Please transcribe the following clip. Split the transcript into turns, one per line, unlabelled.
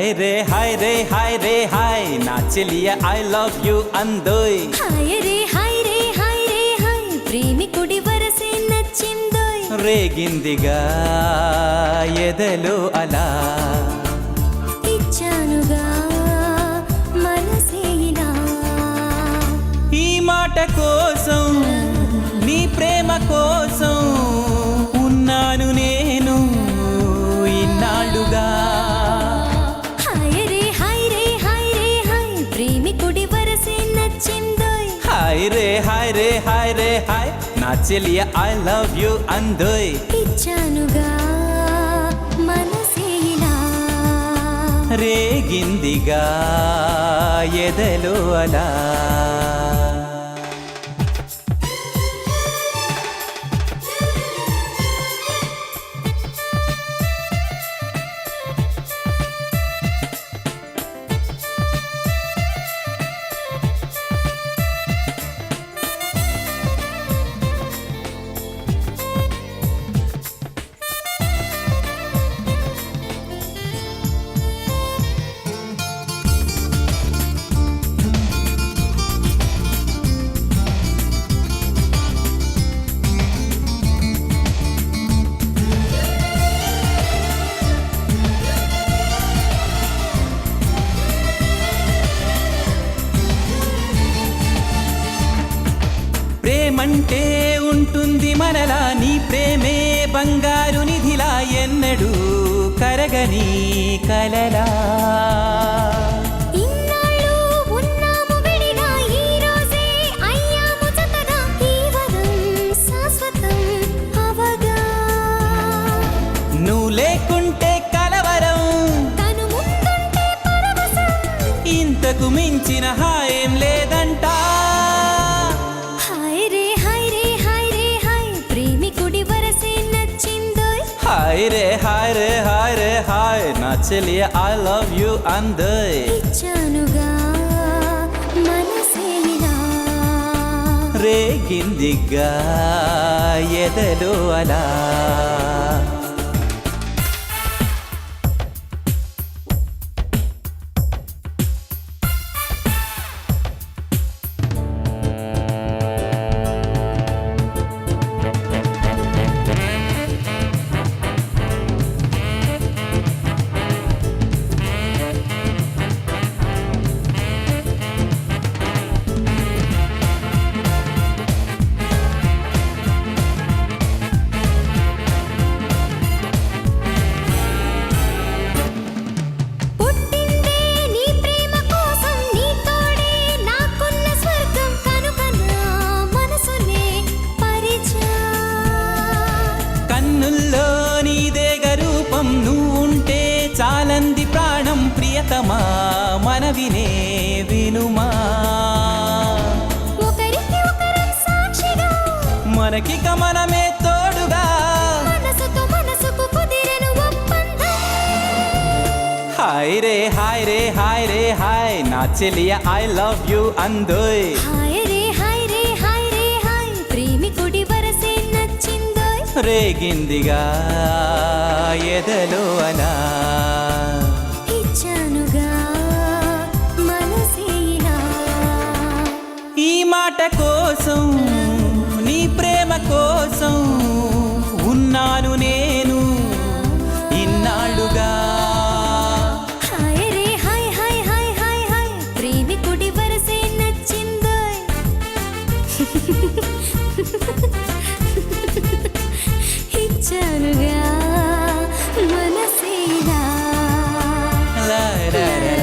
हाय रे हाय रे हाय ना चलिए आई लव यू अंदोय
हाय रे हाय रे हाय रे हाय ప్రేమికుడి వరసే నచ్చిందోయ్
రేగిందిగా ఎదలో అలా
ఇచ్చానుగా మనసే ఇలా
ఈ మాట కోసం నీ ప్రేమ కోసం ఉన్నాను నేను ఇన్నాళ్ళుగా
हाय रे हाय रे हाय रे हाय ప్రేమికుడి వరసే నచ్చిందోయ్
हाय रे हाय रे हाय रे हाय నా చెలియ ఐ లవ్ యూ అందోయ్
ఇచ్చానుగా మనసే ఇలా
రేగిందిగా ఎదలో అలా ప్రేమంటే ఉంటుంది మనలా నీ ప్రేమే బంగారు నిధిలా ఎన్నడూ కరగని కలలా
ఇన్నాళ్ళు ఉన్నాము విడిగా ఈ రోజే అయ్యాము జతగా ఈ వరం శాశ్వతం అవగా
నువ్వు లేకుంటే కలవరం
తను ముందుంటే పరవశం
ఇంతకు మించిన హాయం లేదంటా
हाय रे हाय रे हाय रे हाय ప్రేమికుడి వరసే నచ్చిందోయ్
हाय रे हाय रे हाय रे हाय నా చెలియ ఐ లవ్ యూ అందోయ్
ఇచ్చానుగా మనసే ఇలా
రేగిందిగా ఎదలో అలా
పుట్టిందే నీ ప్రేమ కోసం నీ తోడే నాకున్న స్వర్గం కనుక నా మనసునే పరిచా
కన్నుల్లో నీదే గరూపం నువ్వుంటే చాలంది ప్రాణం ప్రియతమా మనవినే వినుమా
ఒకరికి ఒకరం సాక్షిగా
మనకి మనమే తోడుగా
మనసుతో మనసుకు కుదిరెను ఒప్పందం
హాయ్ రే హాయ్ రే హాయ్ రే హాయ్ నా చెలియ ఐ లవ్ యూ అందోయ్
हाय रे हाय रे हाय रे हाय ప్రేమికుడి వరసే నచ్చిందోయ్
రేగిందిగా ఎదలో అలా
ఇచ్చానుగా మనసే ఇలా
ఈ మాట కోసం నీ ప్రేమ కోసం ఉన్నాను నేను ఇన్నాళ్ళుగా
हाय रे हाय हाय हाय हाय हाय ప్రేమికుడి వరసే నచ్చిందోయ్ ఇచ్చానుగా మనసే ఇలా
లా లా లా